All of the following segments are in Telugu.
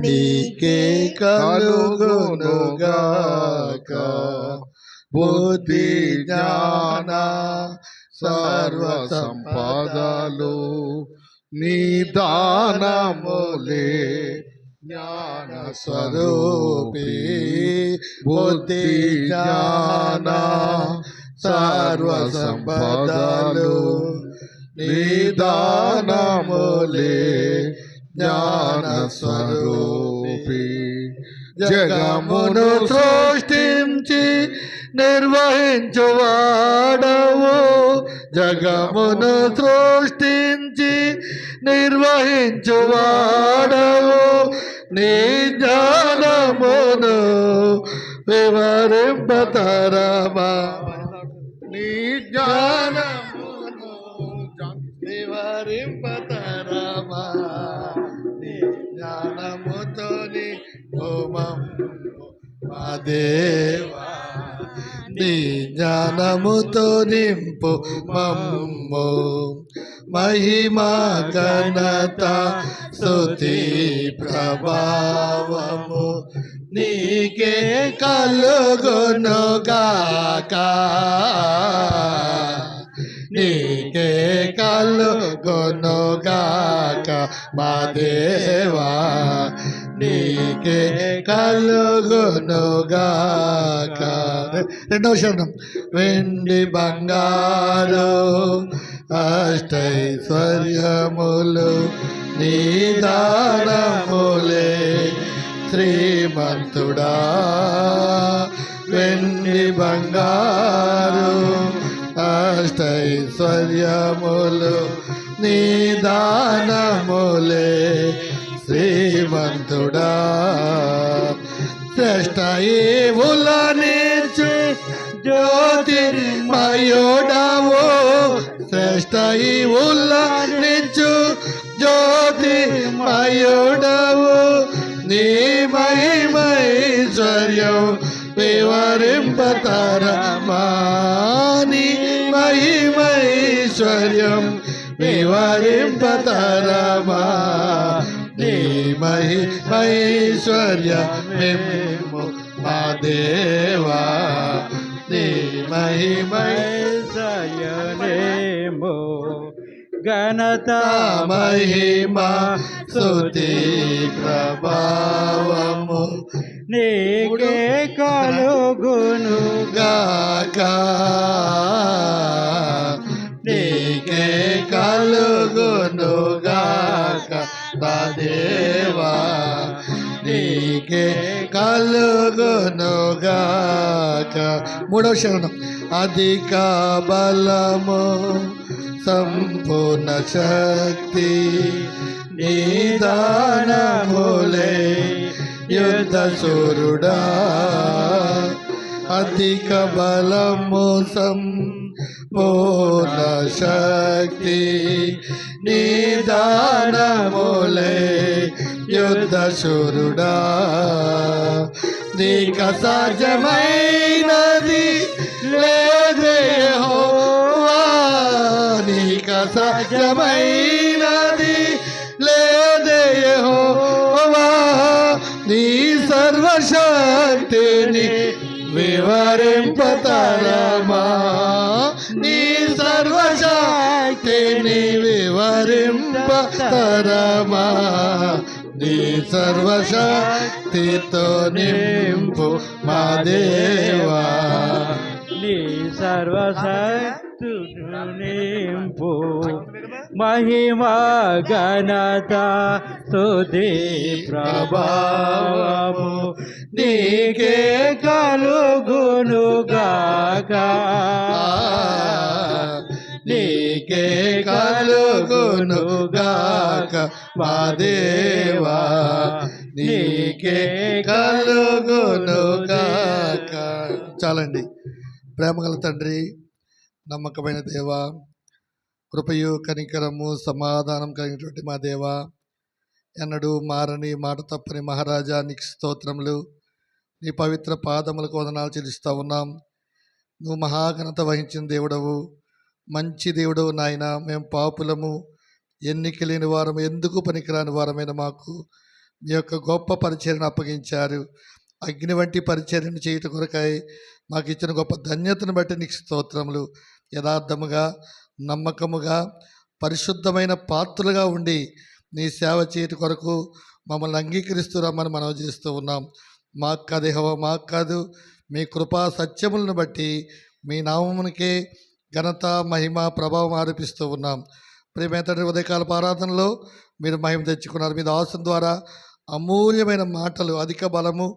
నీకే కలుగునుగాక బుద్ధి జ్ఞాన సర్వ సంపదలు నీ దానములే జ్ఞాన స్వరూపి బుద్ధి జ్ఞాన సర్వ సంపదలు నీ దానములే జ్ఞాన స్వరూపి జగమును సృష్టించి నిర్వహించువాడవు జగమును సృష్టించి నిర్వహించువాడవు నీ జ్ఞానమును వివరింపతరమా నీ జ్ఞానమును వివరింపతరమా నీ జ్ఞానముతోని మా దేవా నీ జ్ఞానముతో నింపు మమ్ము మహిమా ఘనత స్తుతి ప్రభావము నీకే కలుగునుగాక నీకే కలుగునుగాక మా దేవా నీకే కలుగునుగాక. రెండవ శరణం. వెండి బంగారు అష్టైశ్వర్యములు నీ దానములే శ్రీమంతుడా వెండి బంగారు అష్టైశ్వర్యములు నీ దానములే శ్రీమంతుడా శ్రేష్ట ఈవుల నీచు జ్యోతిర్మయుడవు శ్రేష్ట ఈవుల నీచు జ్యోతిర్మయుడవు నీ మహిమైశ్వర్యం వివరింపతరమా నీ మహిమైశ్వర్యం వివరింపతరమా నీ మహిమైశ్వర్యమేమో మా దేవా నీ మహిమైశ్వర్యమేమో ఘనత మహిమా స్తుతి ప్రభావము నీకే కలుగునుగాక నీకే కలుగునుగాక నా దేవా నీకే కలుగునుగాక. మూడవ శరణం. అధిక బలము సంపూర్ణ శక్తి నీ దానములే యుద్ధ శూరుడా అధిక బలము సంపూర్ణ శక్తి నీ దానములే యుద్ధ శూరుడా నీక సహజమైనది లేదే యెహోవా నీక సహజమైనది లేదే యెహోవా నీ సర్వశక్తిని వివరింపతరమా నీ సర్వశక్తిని వివరింపతరమా నీ సర్వశక్తితో నింపు మా దేవా నీ సర్వశక్తితో నింపు మహిమా ఘనత స్తుతి ప్రభావము నీకే కలుగునుగాక నీకే కలుగునుగాక మా దేవా నీకే కలుగునుగాక. చాలండి. ప్రేమగల తండ్రి, నమ్మకమైన దేవా, కృపయు కనికరము సమాధానం కలిగినటువంటి మా దేవా, ఎన్నడూ మారని మాట తప్పని మహారాజా నీకు స్తోత్రములు. నీ పవిత్ర పాదములకు వందనాలు చెల్లిస్తూ ఉన్నాం. నువ్వు మహాఘనత వహించిన దేవుడవు, మంచి దేవుడవు నాయన. మేము పాపులము, ఎన్నిక లేని వారము, ఎందుకు పనికిరాని వారమైన మాకు మీ యొక్క గొప్ప పరిచర్యను అప్పగించారు. అగ్ని వంటి పరిచర్యను చేయటం కొరకై మాకు ఇచ్చిన గొప్ప ధన్యతను బట్టి నీకు స్తోత్రములు. యథార్థముగా, నమ్మకముగా, పరిశుద్ధమైన పాత్రలుగా ఉండి నీ సేవ చేయటం కొరకు మమ్మల్ని అంగీకరిస్తూ రమ్మని మనవి చేస్తూ ఉన్నాం. మాకు కాదు యెహోవా, మాకు కాదు, మీ కృపా సత్యములను బట్టి మీ నామమునికే ఘనత, మహిమ, ప్రభావం ఆరోపిస్తూ ఉన్నాం. ప్రియమైన తండ్రి, ఉదయకాల ఆరాధనలో మీరు మహిమ తెచ్చుకున్నారు. మీ దాసుల ద్వారా అమూల్యమైన మాటలు, అధిక బలము,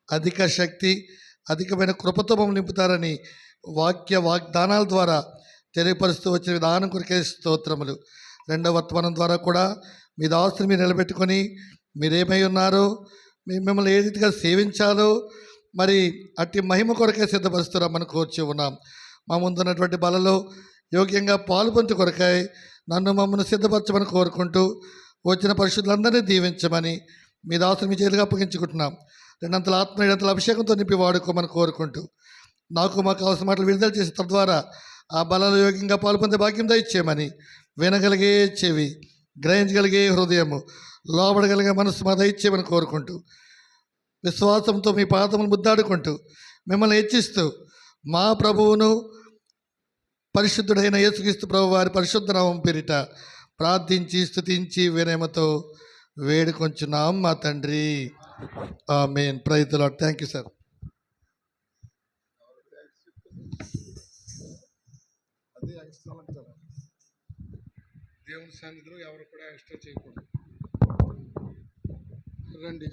అధిక శక్తి, అధికమైన కృపతో మమ్మల్ని నింపుతారని వాగ్దానాల ద్వారా తెలియపరుస్తూ వచ్చిన విధానం కొరికే స్తోత్రములు. రెండవ వర్తమానం ద్వారా కూడా మీ దాసుని మీరు నిలబెట్టుకొని మీరేమై ఉన్నారో, మిమ్మల్ని ఏ రీతిగా సేవించాలో మరి అట్టి మహిమ కొరకే సిద్ధపరుస్తున్నామని కోర్చి ఉన్నాం. మా ముందున్నటువంటి బలలో యోగ్యంగా పాలుపంచు కొరకై మమ్మల్ని సిద్ధపరచమని కోరుకుంటూ వచ్చిన పరిశుద్ధులందరినీ దీవించమని మీ దాసుని మీ చేతిగా అప్పగించుకుంటున్నాం. రెండంతల ఆత్మ, రెండంతల అభిషేకంతో నింపి వాడుకోమని కోరుకుంటూ మాకు అవసరం మాటలు విడుదల చేసి తద్వారా ఆ బలలో యోగ్యంగా పాల్పొందే భాగ్యం దయచేయమని, వినగలిగే చెవి, గ్రహించగలిగే హృదయము, లోబడగలిగే మనసు మా దయచేయమని కోరుకుంటూ విశ్వాసంతో మీ పాదములు ముద్దాడుకుంటూ మిమ్మల్ని హెచ్చిస్తూ మా ప్రభువును పరిశుద్ధుడైన యేసుక్రీస్తు ప్రభు వారి పరిశుద్ధ నామం పేరిట ప్రార్థించి స్తుతించి వినయమతో వేడుకొంచున్నాం మా తండ్రి. Amen. Praise the Lord. Thank you sir. అదే ఎక్స్ట్రా అంటారు. దేవుని సన్నిధిలో ఎవరు కూడా ఎక్స్ట్రా చేయకూడదు. రండి,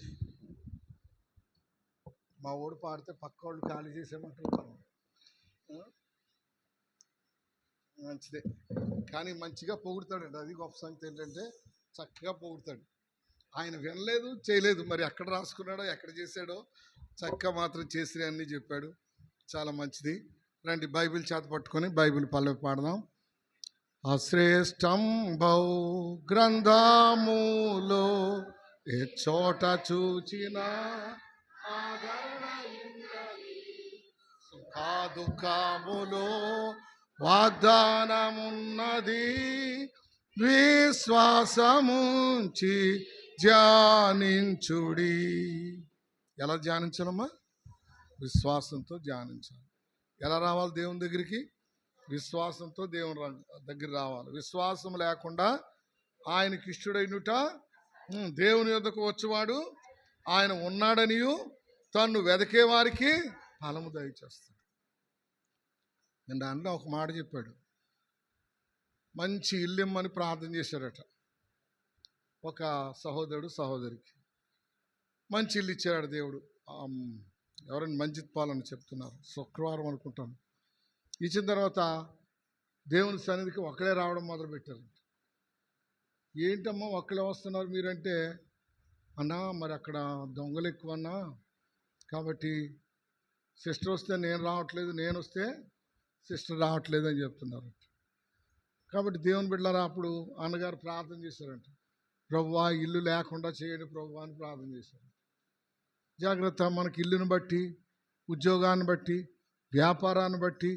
మా ఓడి పాడితే పక్క వాళ్ళు ఖాళీ చేసేమంటారు. మంచిదే, కానీ మంచిగా పొగుడుతాడండి. అది గొప్ప సంగతి. ఏంటంటే చక్కగా పొగుడుతాడు. ఆయన వినలేదు, చేయలేదు, మరి ఎక్కడ రాసుకున్నాడో, ఎక్కడ చేశాడో, చక్కగా మాత్రం చేసి అన్నీ చెప్పాడు. చాలా మంచిది. రండి, బైబిల్ చేత పట్టుకొని బైబిల్ పల్లవి పాడదాం. అశ్రేష్టంబౌ గ్రంథములో ఏ చోట చూచిన సుఖదుఖములో వాగ్దానమున్నది, విశ్వాసముంచి ధ్యానించుడి. ఎలా ధ్యానించాలమ్మా? విశ్వాసంతో ధ్యానించాలి. ఎలా రావాలి దేవుని దగ్గరికి? విశ్వాసంతో దేవుని దగ్గర రావాలి. విశ్వాసం లేకుండా ఆయనకి ఇష్టడైనట దేవుని యొద్దకు వచ్చేవాడు ఆయన ఉన్నాడనియు తన్ను వెదకే వారికి ఫలము దయచేస్తాడు. నేను అన్న ఒక మాట చెప్పాడు. మంచి ఇల్లు ఇమ్మని ప్రార్థన చేశాడట ఒక సహోదరుడు సహోదరికి. మంచి ఇల్లు ఇచ్చాడు దేవుడు. ఎవరైనా మంజిత్ పాలని చెప్తున్నారు, శుక్రవారం అనుకుంటాను. ఇచ్చిన తర్వాత దేవుని సన్నిధికి ఒక్కడే రావడం మొదలుపెట్టారు. ఏంటమ్మా ఒక్కడే వస్తున్నారు మీరంటే, అన్నా మరి అక్కడ దొంగలు ఎక్కువ అన్నా, కాబట్టి సిస్టర్ వస్తే నేను రావట్లేదు, నేను వస్తే సిస్టర్ రావట్లేదు అని చెప్తున్నారు. కాబట్టి దేవుని బిడ్డలారా, అప్పుడు అన్నగారు ప్రార్థన చేశారంట. ప్రభువా ఇల్లు లేకుండా చేయండి ప్రభువా అని ప్రార్థన చేశారు. జాగ్రత్త, మనకి ఇల్లుని బట్టి, ఉద్యోగాన్ని బట్టి, వ్యాపారాన్ని బట్టి,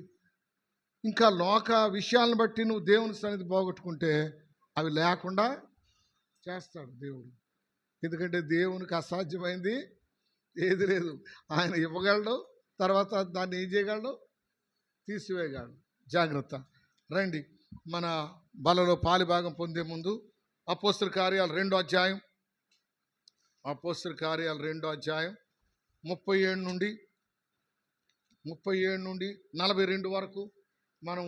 ఇంకా లోక విషయాలను బట్టి నువ్వు దేవుని సన్నిధి పోగొట్టుకుంటే అవి లేకుండా చేస్తాడు దేవుడు. ఎందుకంటే దేవునికి అసాధ్యమైంది ఏది లేదు. ఆయన ఇవ్వగలడు, తర్వాత దాన్ని ఏం చేయగలడు? తీసివేయగలడు. జాగ్రత్త. రండి, మన బలలో పాలిభాగం పొందే ముందు అపోస్తల కార్యాలు 2వ అధ్యాయం, అపోస్తల కార్యాలు 2వ అధ్యాయం 37 నుండి 42 వరకు మనం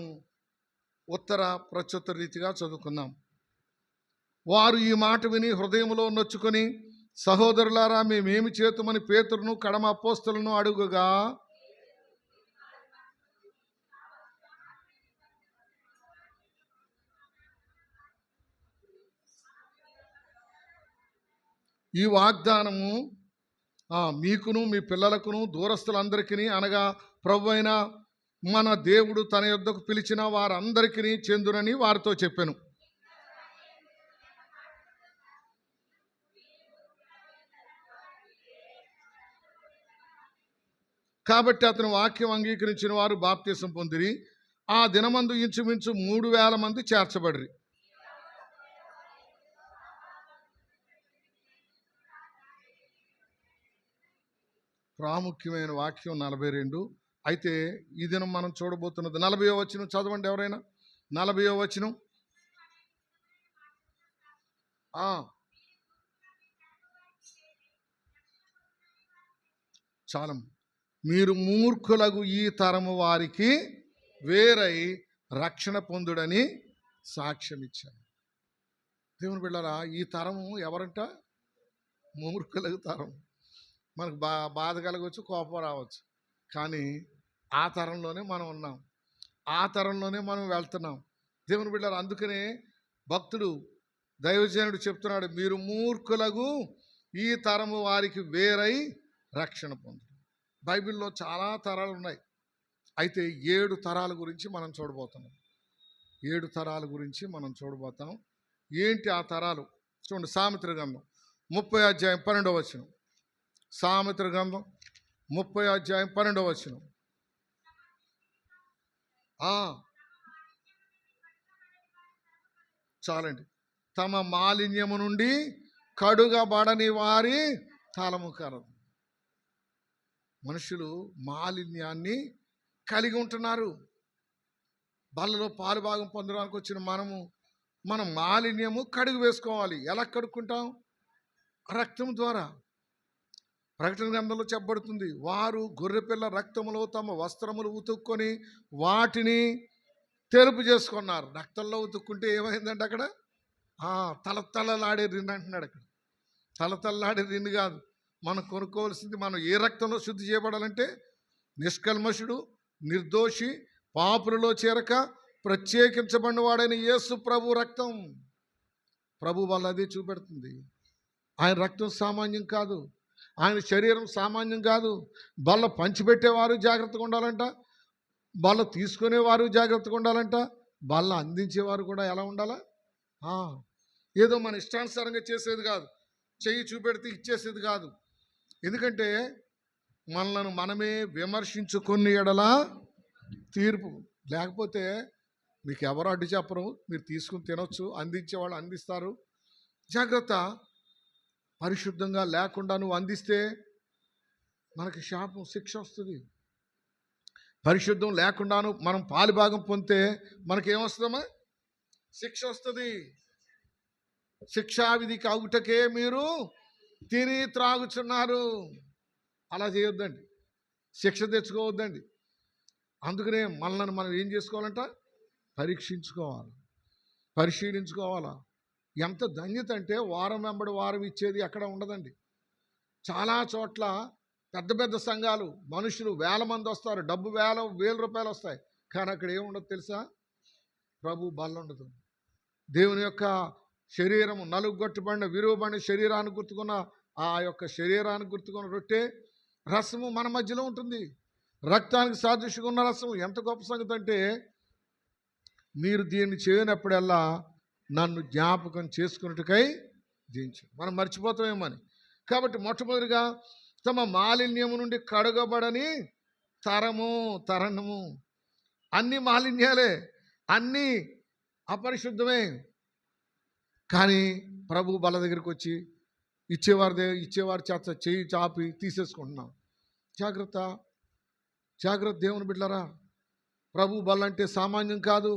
ఉత్తర ప్రత్యుత్తర రీతిగా చదువుకుందాం. వారు ఈ మాట విని హృదయంలో నొచ్చుకొని, సహోదరులారా మేమేమి చేతుమని పేతురును కడమ అపోస్తలను అడుగుగా, ఈ వాగ్దానము మీకును మీ పిల్లలకును దూరస్తులందరికీ, అనగా ప్రభువైన మన దేవుడు తన యొద్దకు పిలిచిన వారందరికీ చెందునని వారితో చెప్పాను. కాబట్టి అతని వాక్యం అంగీకరించిన వారు బాప్తిసం పొందిరి. ఆ దినమందు ఇంచుమించు 3,000 మంది చేర్చబడిరి. ప్రాముఖ్యమైన వాక్యం 42. అయితే ఈ దినం మనం చూడబోతున్నది 40వ వచనం. చదవండి ఎవరైనా. 40వ వచనం. చాలం. మీరు మూర్ఖులకు ఈ తరము వారికి వేరై రక్షణ పొందుడని సాక్ష్యం ఇచ్చాను. దేవుని బిడ్డలారా, ఈ తరము ఎవరంట? మూర్ఖులకు తరం. మనకు బాధ కలగవచ్చు, కోపం రావచ్చు, కానీ ఆ తరంలోనే మనం ఉన్నాం, ఆ తరంలోనే మనం వెళ్తున్నాం. దేవుని బిడ్డలారా, అందుకనే భక్తుడు దైవజనుడు చెప్తున్నాడు, మీరు మూర్ఖులకు ఈ తరము వారికి వేరై రక్షణ పొందు. బైబిల్లో చాలా తరాలు ఉన్నాయి. అయితే 7 తరాల గురించి మనం చూడబోతున్నాం. 7 తరాల గురించి మనం చూడబోతాం. ఏంటి ఆ తరాలు? చూడండి, సామెతల గ్రంథం 30వ అధ్యాయం 12వ వచనం. సామెతల గ్రంథం 30వ అధ్యాయం 12వ వచనం. చాలండి. తమ మాలిన్యము నుండి కడుగబడని వారి తలము కలదు. మనుషులు మాలిన్యాన్ని కలిగి ఉంటున్నారు. బల్లలో పాలు భాగం పొందడానికి వచ్చిన మనం మాలిన్యము కడుగు వేసుకోవాలి. ఎలా కడుక్కుంటాం? రక్తం ద్వారా. ప్రకటన గ్రంథంలో చెప్పబడుతుంది, వారు గొర్రెపిల్ల రక్తములో తమ వస్త్రములు ఉతుక్కొని వాటిని తెలుపు చేసుకున్నారు. రక్తంలో ఉతుక్కుంటే ఏమైందంటే అక్కడ తలతలలాడే రిన్ను అంటున్నాడు. అక్కడ తలతలలాడే రిన్ను కాదు, మనం కొనుక్కోవాల్సింది. మనం ఏ రక్తంలో శుద్ధి చేయబడాలంటే నిష్కల్మషుడు, నిర్దోషి, పాపులలో చేరక ప్రత్యేకించబడిన వాడైన యేసు ప్రభు రక్తం. ప్రభు వల్ల అదే చూపెడుతుంది. ఆయన రక్తం సామాన్యం కాదు, ఆయన శరీరం సామాన్యం కాదు. బల్ల పంచిపెట్టేవారు జాగ్రత్తగా ఉండాలంట, బల్ల తీసుకునేవారు జాగ్రత్తగా ఉండాలంట, బల్ల అందించేవారు కూడా ఎలా ఉండాలా? ఏదో మన ఇష్టానుసారంగా చేసేది కాదు, చెయ్యి చూపెడితే ఇచ్చేసేది కాదు. ఎందుకంటే మనలను మనమే విమర్శించుకుని ఎడల తీర్పు. లేకపోతే మీకు ఎవరు అడ్డు చెప్పరు, మీరు తీసుకుని తినొచ్చు, అందించేవాళ్ళు అందిస్తారు. జాగ్రత్త. పరిశుద్ధంగా లేకుండా నువ్వు అందిస్తే మనకి శాపం, శిక్ష వస్తుంది. పరిశుద్ధం లేకుండాను మనం పాలుభాగం పొందితే మనకేమొస్తుందమ్మా? శిక్ష వస్తుంది. శిక్షావిధికి అవుటకే మీరు తిని త్రాగుచున్నారు. అలా చేయొద్దండి, శిక్ష తెచ్చుకోవద్దండి. అందుకనే మనల్ని మనం ఏం చేసుకోవాలంట? పరీక్షించుకోవాలి, పరిశీలించుకోవాలా. ఎంత ధన్యత అంటే వారం వెంబడి వారం ఇచ్చేది ఎక్కడ ఉండదండి. చాలా చోట్ల పెద్ద పెద్ద సంఘాలు, మనుషులు 1000 మంది వస్తారు, డబ్బు 1000 రూపాయలు వస్తాయి, కానీ అక్కడ ఏముండదు తెలుసా? ప్రభు బల్ల ఉండదు. దేవుని యొక్క శరీరము నలుగొట్టబడిన విరువబడిన శరీరాన్ని గుర్తుకున్న ఆ యొక్క శరీరాన్ని గుర్తుకున్న రొట్టె రసము మన మధ్యలో ఉంటుంది. రక్తానికి సాదృశ్యంగా ఉన్న రసము. ఎంత గొప్ప సంగతి అంటే, మీరు దీన్ని చేయనప్పుడల్లా నన్ను జ్ఞాపకం చేసుకున్నట్టుకై జీవించు. మనం మర్చిపోతామేమని. కాబట్టి మొట్టమొదటిగా తమ మాలిన్యము నుండి కడగబడని తరణము. అన్ని మాలిన్యాలే, అన్నీ అపరిశుద్ధమే. కానీ ప్రభు బల దగ్గరికి వచ్చి ఇచ్చేవారి చేత చేయి చాపి తీసేసుకుంటున్నాం. జాగ్రత్త, జాగ్రత్త దేవుని బిడ్డలారా. ప్రభు బల అంటే సామాన్యం కాదు.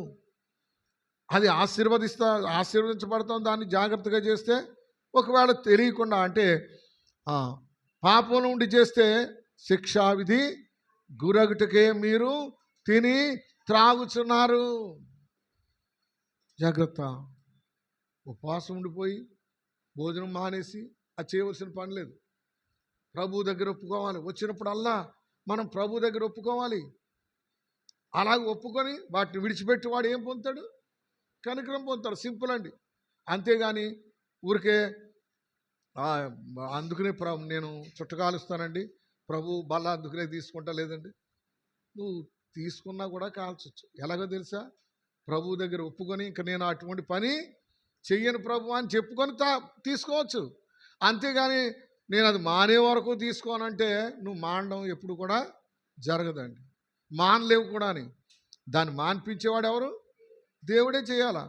అది ఆశీర్వదించబడతాం. దాన్ని జాగ్రత్తగా చేస్తే, ఒకవేళ తెలియకుండా అంటే పాపం నుండి చేస్తే శిక్షావిధి గురగుటకే మీరు తిని త్రాగుచున్నారు. జాగ్రత్త. ఉపవాసం ఉండిపోయి భోజనం మానేసి అది చేయవలసిన పని లేదు. ప్రభు దగ్గర ఒప్పుకోవాలి. వచ్చినప్పుడల్లా మనం ప్రభు దగ్గర ఒప్పుకోవాలి. అలాగే ఒప్పుకొని వాటిని విడిచిపెట్టి వాడు ఏం పొందుతాడు? కనికరం పొందుతాడు. సింపుల్ అండి. అంతేగాని ఊరికే అందుకనే నేను చుట్టకాలుస్తానండి, ప్రభు బల్ల అందుకనే తీసుకుంటా, లేదండి. నువ్వు తీసుకున్నా కూడా కాల్చొచ్చు. ఎలాగో తెలుసా? ప్రభు దగ్గర ఒప్పుకొని ఇంకా నేను అటువంటి పని చెయ్యను ప్రభు అని చెప్పుకొని తీసుకోవచ్చు. అంతేగాని నేను అది మానే వరకు తీసుకోనంటే నువ్వు మానడం ఎప్పుడు కూడా జరగదండి. మానలేవు కూడా. అని దాన్ని మాన్పించేవాడు ఎవరు? దేవుడే చేయాలా.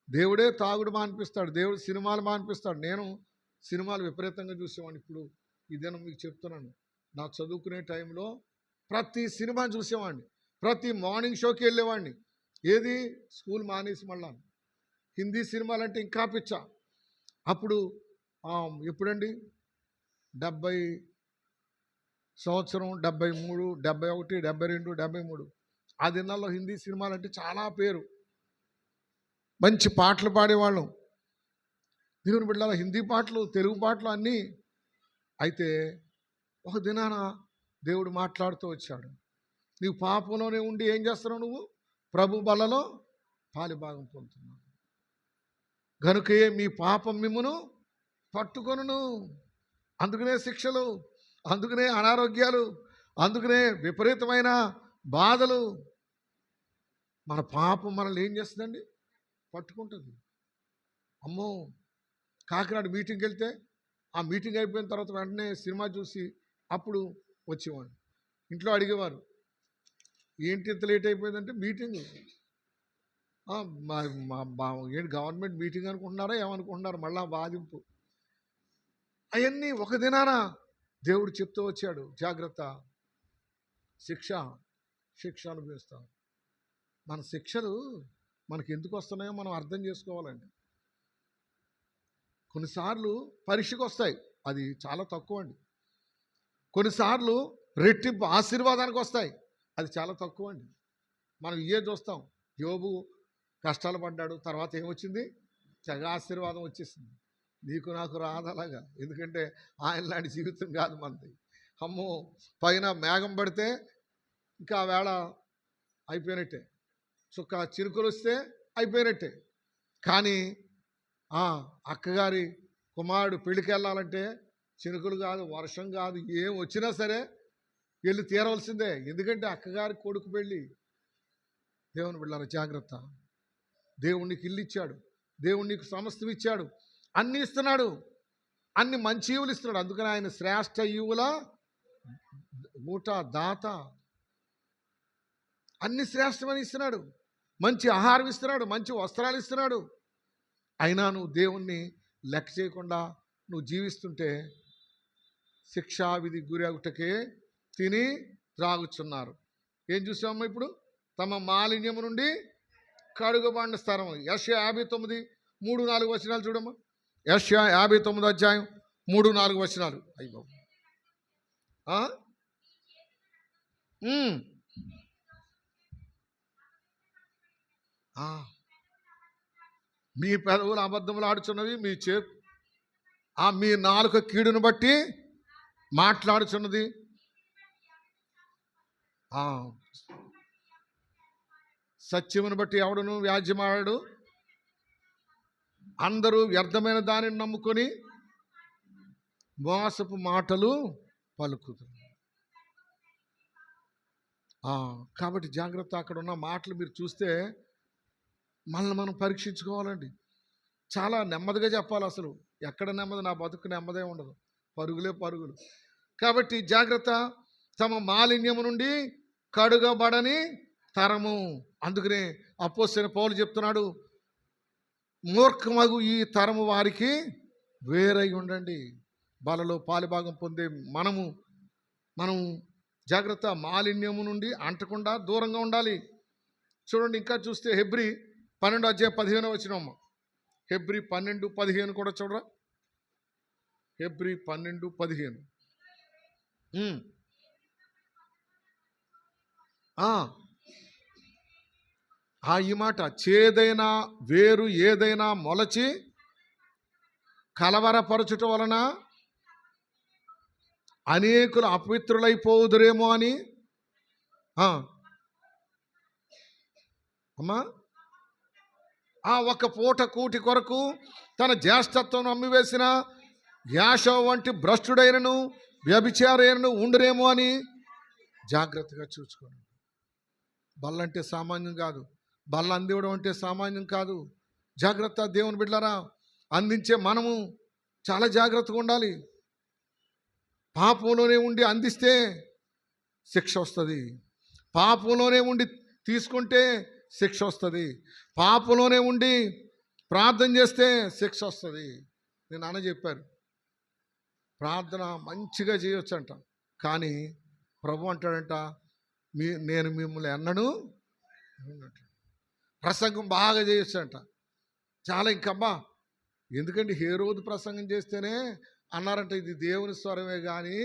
దేవుడే తాగుడు మాన్పిస్తాడు, దేవుడు సినిమాలు మాన్పిస్తాడు. నేను సినిమాలు విపరీతంగా చూసేవాడిని. ఇప్పుడు ఇదేనా మీకు చెప్తున్నాను. నా చదువుకునే టైంలో ప్రతి సినిమా చూసేవాడిని, ప్రతి మార్నింగ్ షోకి వెళ్ళేవాడిని. ఏది స్కూల్ మానేసి మళ్ళా హిందీ సినిమాలంటే ఇంకా పిచ్చ. అప్పుడు ఎప్పుడండి 70 సంవత్సరం 73, 71, 72, 73 ఆ దినాల్లో హిందీ సినిమాలంటే చాలా పేరు. మంచి పాటలు పాడేవాళ్ళం. దేవుని బిడ్డల హిందీ పాటలు, తెలుగు పాటలు అన్నీ. అయితే ఒక దినాన దేవుడు మాట్లాడుతూ వచ్చాడు. నీవు పాపంలోనే ఉండి ఏం చేస్తున్నావు? నువ్వు ప్రభు బలలో పాలిభాగం పొందుతున్నావు. గనుకే మీ పాపం మిమ్మును పట్టుకొనును. అందుకనే శిక్షలు, అందుకనే అనారోగ్యాలు, అందుకనే విపరీతమైన బాధలు. మన పాపం మనల్ని ఏం చేస్తుందండి? పట్టుకుంటుంది. అమ్మో, కాకినాడ మీటింగ్కి వెళ్తే ఆ మీటింగ్ అయిపోయిన తర్వాత వెంటనే సినిమా చూసి అప్పుడు వచ్చేవాడు. ఇంట్లో అడిగేవారు, ఏంటి ఇంత లేట్ అయిపోయిందంటే మీటింగ్. ఏంటి గవర్నమెంట్ మీటింగ్ అనుకుంటున్నారా ఏమనుకుంటున్నారు? మళ్ళా బాధింపు. అవన్నీ ఒక దినాన దేవుడు చెప్తూ వచ్చాడు, జాగ్రత్త, శిక్ష అనుభవిస్తాం. మన శిక్షలు మనకి ఎందుకు వస్తున్నాయో మనం అర్థం చేసుకోవాలండి. కొన్నిసార్లు పరీక్షకు వస్తాయి, అది చాలా తక్కువ అండి. కొన్నిసార్లు రెట్టింపు ఆశీర్వాదానికి వస్తాయి, అది చాలా తక్కువ అండి. మనం ఇవే చూస్తాం. యోబు కష్టాలు పడ్డాడు, తర్వాత ఏమొచ్చింది? తెగ ఆశీర్వాదం వచ్చేసింది. నీకు నాకు రాదలాగా, ఎందుకంటే ఆయన లాంటి జీవితం కాదు మనది. అమ్మో, పైన మేఘం పడితే ఇంకా ఆ వేళ అయిపోయినట్టే, చుక్క చిరుకులు వస్తే అయిపోయినట్టే. కానీ అక్కగారి కుమారుడు పెళ్ళికి వెళ్ళాలంటే చినుకులు కాదు, వర్షం కాదు, ఏం వచ్చినా సరే వెళ్ళి తీరవలసిందే. ఎందుకంటే అక్కగారి కొడుకు పెళ్ళి. దేవుని బిడ్డలారా, జాగ్రత్త. దేవుడు నీకు ఇల్లు ఇచ్చాడు, దేవుడు నీకు సమస్తం ఇచ్చాడు, అన్నీ ఇస్తున్నాడు, అన్ని మంచి ఈవులు ఇస్తున్నాడు. అందుకని ఆయన శ్రేష్ఠ ఈవుల మూట దాత. అన్ని శ్రేష్టమని ఇస్తున్నాడు, మంచి ఆహారం ఇస్తున్నాడు, మంచి వస్త్రాలు ఇస్తున్నాడు. అయినా నువ్వు దేవుణ్ణి లెక్క చేయకుండా నువ్వు జీవిస్తుంటే శిక్షావిధి గురి అవుటకే తిని త్రాగుచున్నారు. ఏం చూసామమ్మా ఇప్పుడు? తమ మాలిన్యము నుండి కడుగబడిన స్థలం. యెషయా 59, 3, 4 వచనాలు చూడమ్మా. యెషయా 59 అధ్యాయం 3, 4 వచనాలు. అయ్యో, మీ పెదవులు అబద్ధములు ఆడుచున్నవి, మీ నాలుక కీడును బట్టి మాట్లాడుచున్నది. సత్యమును బట్టి ఎవడును వ్యాజ్యమాడాడు. అందరూ వ్యర్థమైన దానిని నమ్ముకొని మోసపు మాటలు పలుకుతారు. కాబట్టి జాగ్రత్త. అక్కడ ఉన్న మాటలు మీరు చూస్తే మనల్ని మనం పరీక్షించుకోవాలండి. చాలా నెమ్మదిగా చెప్పాలి. అసలు ఎక్కడ నెమ్మది? నా బతుకు నెమ్మదే ఉండదు, పరుగులే పరుగులు. కాబట్టి జాగ్రత్త. తమ మాలిన్యము నుండి కడుగబడని తరము. అందుకనే అపోస్తలుడైన పౌలు చెప్తున్నాడు, మూర్ఖమగు ఈ తరము వారికి వేరై ఉండండి. బలలో పాలిభాగం పొందే మనం జాగ్రత్త. మాలిన్యము నుండి అంటకుండా దూరంగా ఉండాలి. చూడండి, ఇంకా చూస్తే హెబ్రీ 12 అధ్యాయం 15 వచనమ్మ. హెబ్రీ 12:15 కూడా చూడరా. హెబ్రీ 12:15. ఈ మాట, చేదైన వేరు ఏదైనా మొలచి కలవరపరచుట వలన అనేకులు అపవిత్రులైపోదురేమో అని. అమ్మా, ఒక పూట కూటి కొరకు తన జ్యేష్ఠత్వం అమ్మివేసిన యాషో వంటి భ్రష్టుడైనను వ్యభిచారైనను ఉండురేమో అని జాగ్రత్తగా చూసుకోండి. బల్ల అంటే సామాన్యం కాదు, బల్ల అందివ్వడం అంటే సామాన్యం కాదు. జాగ్రత్త. దేవుని బిడ్డలారా, అందించే మనము చాలా జాగ్రత్తగా ఉండాలి. పాపంలోనే ఉండి అందిస్తే శిక్ష వస్తుంది, పాపంలోనే ఉండి తీసుకుంటే శిక్ష వస్తుంది, పాపంలోనే ఉండి ప్రార్థన చేస్తే శిక్ష వస్తుంది. నేను అన్న చెప్పారు, ప్రార్థన మంచిగా చేయొచ్చు అంట. కానీ ప్రభు అంటాడంట, నేను మిమ్మల్ని ఎన్నడూ ప్రసంగం బాగా చేయొచ్చంట. చాలా ఇంకమ్మా, ఎందుకంటే హేరోదు ప్రసంగం చేస్తేనే అన్నారంట, ఇది దేవుని స్వరమే కానీ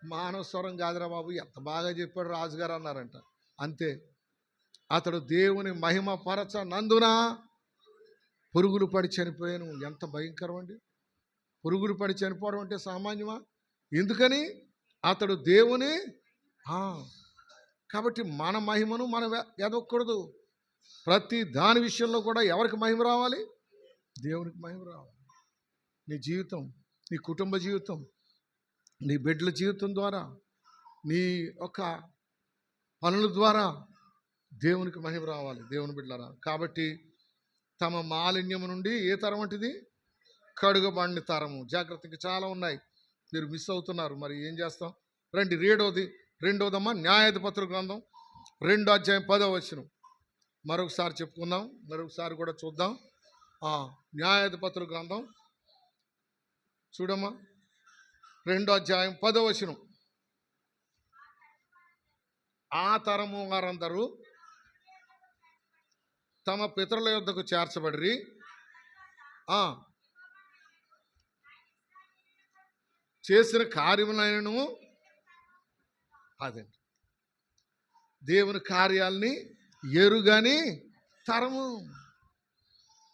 మానవ స్వరం కాదురా బాబు, ఎంత బాగా చెప్పాడు రాజుగారు అన్నారంట. అంతే, అతడు దేవుని మహిమ పరచనందున పురుగులు పడి చనిపోయాను. ఎంత భయంకరం అండి! పురుగులు పడి చనిపోవడం అంటే సామాన్యమా? ఎందుకని? అతడు దేవుని కాబట్టి మన మహిమను మనం ఎదగకూడదు. ప్రతి దాని విషయంలో కూడా ఎవరికి మహిమ రావాలి? దేవునికి మహిమ రావాలి. నీ జీవితం, నీ కుటుంబ జీవితం, నీ బిడ్డల జీవితం ద్వారా, నీ యొక్క పనుల ద్వారా దేవునికి మహిమ రావాలి. దేవుని బిడ్డలారా, కాబట్టి తమ మాలిన్యము నుండి ఏ తరం వంటిది? కడుగబడిన తరము. జాగ్రత్తగా చాలా ఉన్నాయి, మీరు మిస్ అవుతున్నారు. మరి ఏం చేస్తాం? రండి, రెండోదమ్మా న్యాయాధిపతుల గ్రంథం 2వ అధ్యాయం 10వ వచనం. మరొకసారి చెప్పుకుందాం, మరొకసారి కూడా చూద్దాం. న్యాయాధిపతుల గ్రంథం చూడమ్మా, 2వ అధ్యాయం 10వ వచనం. ఆ తరము వారందరూ తమ పితరుల యొద్దకు చేర్చబడిరి, చేసిన కార్యములైనను, అదే దేవుని కార్యాలని ఎరుగని తరము.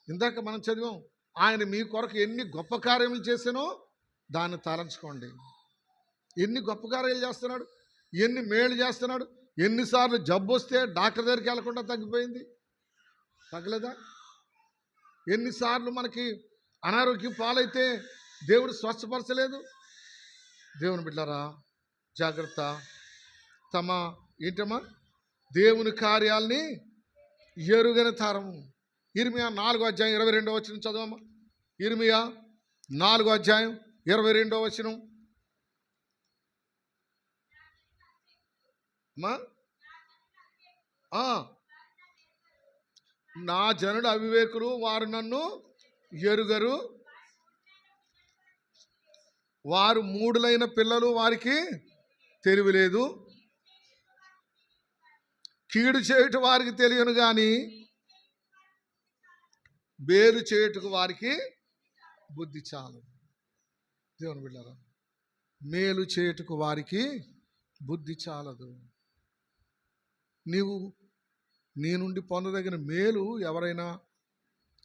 ఇందాక మనం చదివాం, ఆయన మీ కొరకు ఎన్ని గొప్ప కార్యములు చేసానో దాన్ని తలంచుకోండి. ఎన్ని గొప్ప కార్యాలు చేస్తున్నాడు, ఎన్ని మేలు చేస్తున్నాడు. ఎన్నిసార్లు జబ్బు వస్తే డాక్టర్ దగ్గరికి వెళ్ళకుండా తగ్గిపోయింది, తగ్గలేదా? ఎన్నిసార్లు మనకి అనారోగ్యం పాలైతే దేవుడు స్వస్థపరచలేదు? దేవుని బిడ్డలారా, జాగ్రత్త. తమ ఏంటమ్మా? దేవుని కార్యాలని ఎరుగని తరము. ఇర్మియా 4వ అధ్యాయం 22వ వచనం చదవమ్మా. ఇర్మియా 4వ అధ్యాయం 22వ వచనం. అమ్మా, నా జనుడు అవివేకులు, వారు నన్ను ఎరుగరు, వారు మూడులైన పిల్లలు, వారికి తెలివి లేదు. కీడు చేయుట వారికి తెలియను కానీ మేలు చేయుటకు వారికి బుద్ధి చాలు. దేవుని బిడ్డలారా, మేలు చేయుటకు వారికి బుద్ధి చాలదు. నీ నుండి పొందదగిన మేలు ఎవరైనా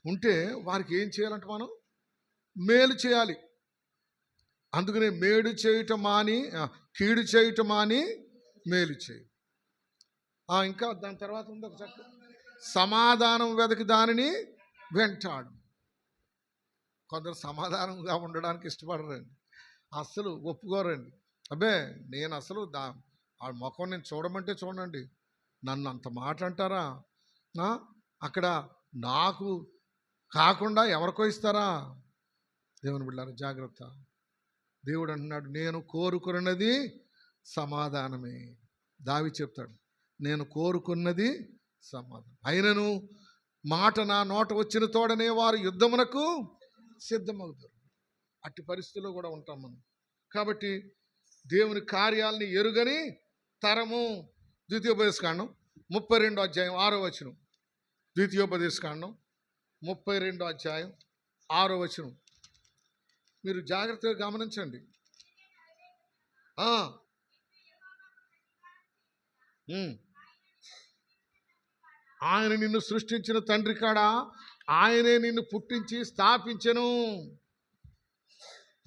ఉంటే వారికి ఏం చేయాలంటే మనం మేలు చేయాలి. అందుకనే మేలు చేయటం మాని కీడు చేయటం మాని మేలు చేయి. ఇంకా దాని తర్వాత ఉంది ఒక చక్క, సమాధానం వెదకి దానిని వెంటాడు. కొందరు సమాధానంగా ఉండడానికి ఇష్టపడరండి, అస్సలు ఒప్పుకోరండి. అబ్బే, నేను అసలు ఆ ముఖం నేను చూడమంటే చూడండి, నన్ను అంత మాట అంటారా? అక్కడ నాకు కాకుండా ఎవరికో ఇస్తారా? దేవుని బిడ్డలారా, జాగ్రత్త. దేవుడు అంటున్నాడు, నేను కోరుకున్నది సమాధానమే. దావీదు చెప్తాడు, నేను కోరుకున్నది సమాధానం. అయినను మాట నా నోట వచ్చిన తోడనే వారు యుద్ధమునకు సిద్ధమవుతారు. అట్టి పరిస్థితుల్లో కూడా ఉంటాం మనం. కాబట్టి దేవుని కార్యాలని ఎరుగని తరము. ద్వితీయోపదేశకాండం 32వ అధ్యాయం 6వ వచనం. ద్వితీయోపదేశకాండం 32వ అధ్యాయం 6వ వచనం. మీరు జాగ్రత్తగా గమనించండి. ఆయన నిన్ను సృష్టించిన తండ్రి కాడ ఆయనే నిన్ను పుట్టించి స్థాపించెను.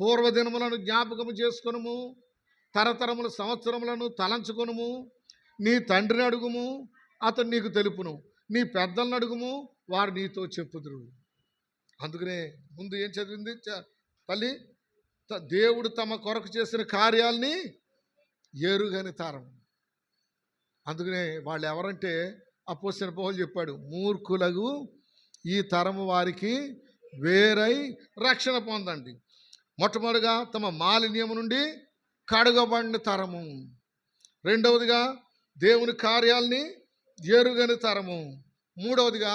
పూర్వదినములను జ్ఞాపకము చేసుకొనుము, తరతరముల సంవత్సరములను తలంచుకొనుము. నీ తండ్రిని అడుగుము, అతను నీకు తెలుపును. నీ పెద్దలను అడుగుము, వారు నీతో చెప్పుదురు. అందుకనే ముందు ఏం చదివింది తల్లి? దేవుడు తమ కొరకు చేసిన కార్యాలని ఎరుగని తరం. అందుకనే వాళ్ళు ఎవరంటే అపోస్తలుడైన పౌలు చెప్పాడు, మూర్ఖులకు ఈ తరము వారికి వేరై రక్షణ పొందండి. మొట్టమొదటిగా తమ మాలిన్యము నుండి కడగబడిన తరము. రెండవదిగా దేవుని కార్యాలని ఎరుగని తరము. మూడవదిగా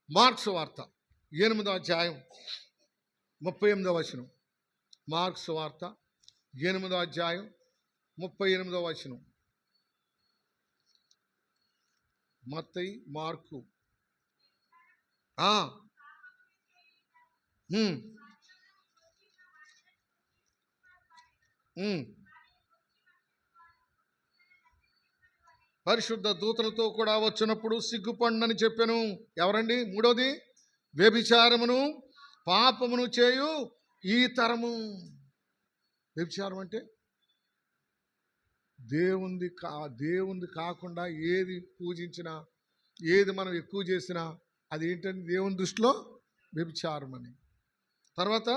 మార్క్స్ వార్త 8వ అధ్యాయం 38వ వచనం. మార్క్స్ వార్త 8వ అధ్యాయం 38వ వచనం. మత్తయి, మార్కు. ఆ, ఉమ్, ఉమ్. పరిశుద్ధ దూతలతో కూడా వచ్చినప్పుడు సిగ్గుపండని చెప్పాను. ఎవరండి? మూడోది, వ్యభిచారమును పాపమును చేయు ఈ తరము. వ్యభిచారం అంటే దేవుంది కాకుండా ఏది పూజించినా, ఏది మనం ఎక్కువ చేసినా అది ఏంటంటే దేవుని దృష్టిలో వ్యభిచారం అని. తర్వాత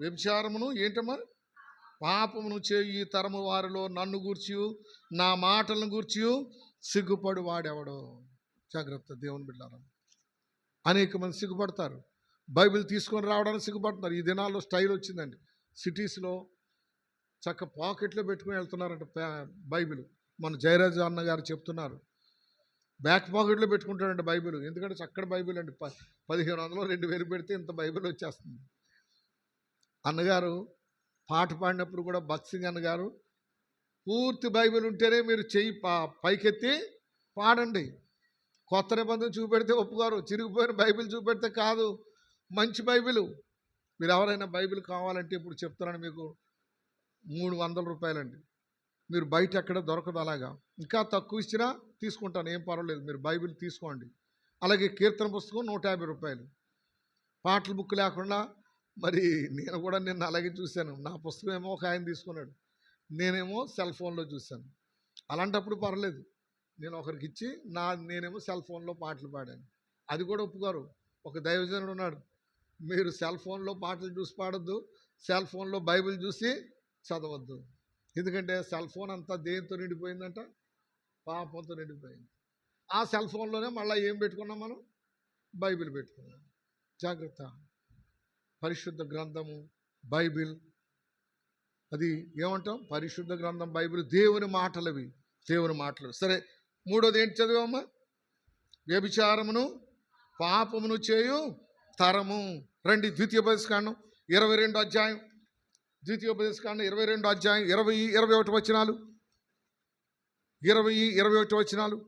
వ్యభిచారమును ఏంటమ్మా? పాపమును చేయు ఈ తరము వారిలో నన్ను గూర్చి, నా మాటలను గూర్చి సిగ్గుపడు వాడెవడో. జాగ్రత్త దేవుని బిడ్డలారా. అనేక మంది సిగ్గుపడతారు, బైబిల్ తీసుకొని రావడానికి సిగ్గుపడుతున్నారు. ఈ దినాల్లో స్టైల్ వచ్చిందండి. సిటీస్లో చక్క పాకెట్లో పెట్టుకుని వెళ్తున్నారంట బైబిల్. మన జయరాజు అన్న గారు చెప్తున్నారు, బ్యాక్ పాకెట్లో పెట్టుకుంటాడంట బైబిల్. ఎందుకంటే చక్కటి బైబిల్ అండి. 1500 2000 పెడితే ఇంత బైబిల్ వచ్చేస్తుంది. అన్నగారు పాట పాడినప్పుడు కూడా భక్త్ సింగ్ అన్నగారు, పూర్తి బైబిల్ ఉంటేనే మీరు చెయ్యి పైకెత్తి పాడండి. కొత్త నిబంధన చూపెడితే ఒప్పుకోరు, చిరిగిపోయిన బైబిల్ చూపెడితే కాదు. మంచి బైబిల్. మీరు ఎవరైనా బైబిల్ కావాలంటే ఇప్పుడు చెప్తున్నాను మీకు, 300 రూపాయలండి. మీరు బయట ఎక్కడ దొరకదు. అలాగా ఇంకా తక్కువ ఇచ్చినా తీసుకుంటాను, ఏం పర్వాలేదు, మీరు బైబిల్ తీసుకోండి. అలాగే కీర్తన పుస్తకం 150 రూపాయలు. పాటల బుక్ లేకుండా. మరి నేను కూడా నిన్న అలాగే చూశాను. నా పుస్తకం ఏమో ఒక ఆయన తీసుకున్నాడు, నేనేమో సెల్ ఫోన్లో చూశాను. అలాంటప్పుడు పర్లేదు, నేను ఒకరికి ఇచ్చి నేనేమో సెల్ ఫోన్లో పాటలు పాడాను. అది కూడా ఒప్పుకోరు. ఒక దైవజనుడు ఉన్నాడు, మీరు సెల్ ఫోన్లో పాటలు చూసి పాడొద్దు, సెల్ ఫోన్లో బైబిల్ చూసి చదవద్దు. ఎందుకంటే సెల్ ఫోన్ అంతా దేంతో నిండిపోయిందంట? పాపంతో నిండిపోయింది. ఆ సెల్ ఫోన్లోనే మళ్ళీ ఏం పెట్టుకున్నాం మనం? బైబిల్ పెట్టుకున్నాం. జాగ్రత్త. పరిశుద్ధ గ్రంథము బైబిల్, అది ఏమంటాం? పరిశుద్ధ గ్రంథం బైబిల్ దేవుని మాటలవి, దేవుని మాటలు. సరే, మూడోది ఏంటి చదివామా? వ్యభిచారమును పాపమును చేయు తరము. రండి, ద్వితీయోపదేశకాండం 22వ అధ్యాయం. ద్వితీయోపదేశకాండం 22వ అధ్యాయం 20-21 వచనాలు. 20-21 వచనాలు.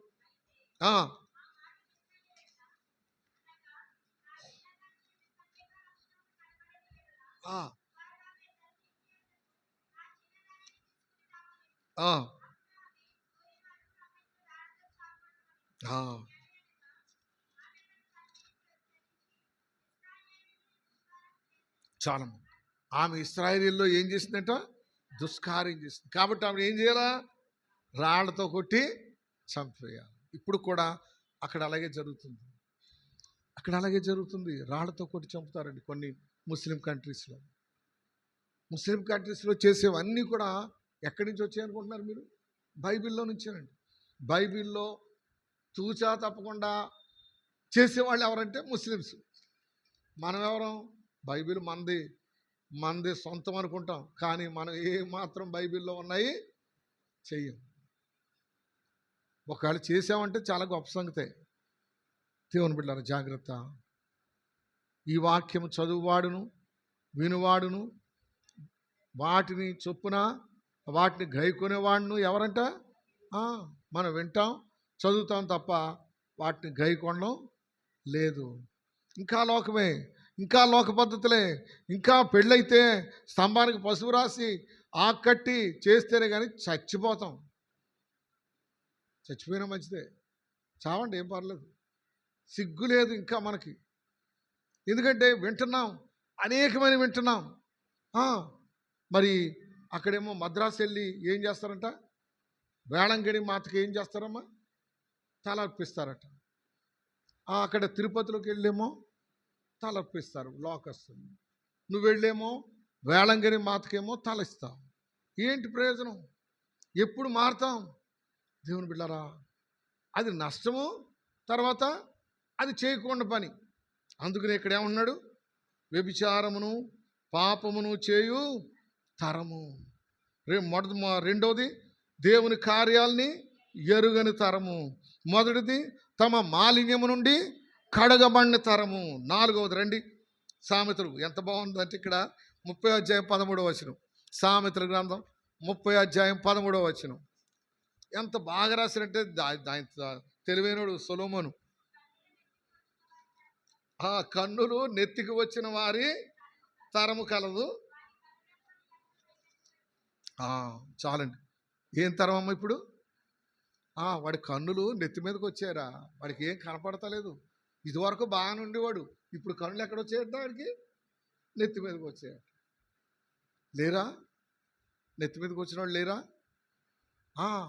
చాలా. ఆమె ఇశ్రాయేలీయుల్లో ఏం చేసిందంట? దుష్కార్యం చేసింది. కాబట్టి ఆమె ఏం చేయాలా? రాళ్లతో కొట్టి చంపేయాలి. ఇప్పుడు కూడా అక్కడ అలాగే జరుగుతుంది. రాళ్లతో కొట్టి చంపుతారండి కొన్ని ముస్లిం కంట్రీస్లో. చేసేవన్నీ కూడా ఎక్కడి నుంచి వచ్చాయనుకుంటున్నారు మీరు? బైబిల్లో నుంచేనండి. బైబిల్లో తూచా తప్పకుండా చేసేవాళ్ళు ఎవరంటే ముస్లిమ్స్. మనం ఎవరం? బైబిల్ మనది సొంతం అనుకుంటాం, కానీ మనం ఏ మాత్రం బైబిల్లో ఉన్నాయి చెయ్యం. ఒకవేళ చేసామంటే చాలా గొప్ప సంగతే. దేవుని బిడ్డలారా, జాగ్రత్త. ఈ వాక్యం చదువువాడును వినువాడును వాటిని చొప్పున వాటిని గైకొనేవాడును ఎవరంట? మనం వింటాం చదువుతాం తప్ప వాటిని గైకొనడం లేదు. ఇంకా లోకమే, ఇంకా లోక పద్ధతులే. ఇంకా పెళ్ళైతే స్తంభానికి పసుపు రాసి ఆకట్టి చేస్తేనే కానీ చచ్చిపోతాం. చచ్చిపోయినా మంచిదే, చావండి, ఏం పర్లేదు. సిగ్గు లేదు ఇంకా మనకి. ఎందుకంటే వింటున్నాం, అనేకమైన వింటున్నాం. మరి అక్కడేమో మద్రాసు వెళ్ళి ఏం చేస్తారంట? వేళంగిణి మాతకి ఏం చేస్తారమ్మా? తల అర్పిస్తారట. అక్కడ తిరుపతిలోకి వెళ్ళేమో తల అర్పిస్తారు, లోకస్తుంది. నువ్వు వెళ్ళేమో వేళంగిణి మాతకేమో తల ఇస్తావు. ఏంటి ప్రయోజనం? ఎప్పుడు మారుతాం? దేవుని బిడ్డలారా, అది నష్టము, తర్వాత అది చేయకుండా పని. అందుకని ఇక్కడ ఏమన్నాడు? వ్యభిచారమును పాపమును చేయు తరము. రెండవది దేవుని కార్యాలని ఎరుగని తరము. మొదటిది తమ మాలిన్యము నుండి కడగబడిన తరము. నాలుగవది రండి, సామెతలు. ఎంత బాగుందంటే ఇక్కడ 30వ అధ్యాయం 13వ వచనం. సామెతల గ్రంథం 30 అధ్యాయం 13 ఎంత బాగా రాశారంటే తెలివైనడు సొలొమోను. కన్నులు నెత్తికి వచ్చిన వారి తరము కలదు. చాలండి. ఏం తరం అమ్మ ఇప్పుడు? వాడి కన్నులు నెత్తి మీదకి వచ్చారా? వాడికి ఏం కనపడతలేదు. ఇదివరకు బాగానే ఉండేవాడు, ఇప్పుడు కన్నులు ఎక్కడొచ్చాయట వాడికి? నెత్తి మీదకి వచ్చాయట. లేరా? నెత్తి మీదకి వచ్చిన వాడు లేరా?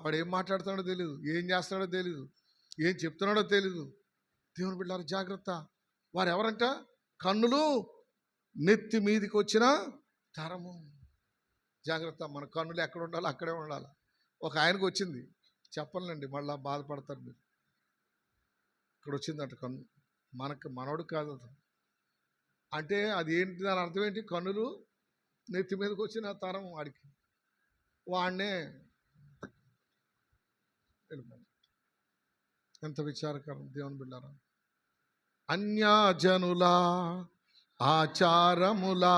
వాడు ఏం మాట్లాడుతున్నాడో తెలీదు, ఏం చేస్తున్నాడో తెలీదు, ఏం చెప్తున్నాడో తెలీదు. దేవుని బిడ్డలారా జాగ్రత్త. వారు ఎవరంట? కన్నులు నెత్తి మీదకి వచ్చిన తరము. జాగ్రత్త. మన కన్నులు ఎక్కడ ఉండాలో అక్కడే ఉండాలి. ఒక ఆయనకు వచ్చింది, చెప్పలేండి, మళ్ళీ బాధపడతారు మీరు. ఇక్కడ వచ్చిందంట కన్ను, మనోడు కాదు అతను. అంటే అది ఏంటి, దాని అర్థం ఏంటి? కన్నులు నెత్తి మీదకి వచ్చిన తరం వాడికి. వాడినే ఎంత విచారకరం దేవుని బిడ్డలారా. అన్యజనుల ఆచారములా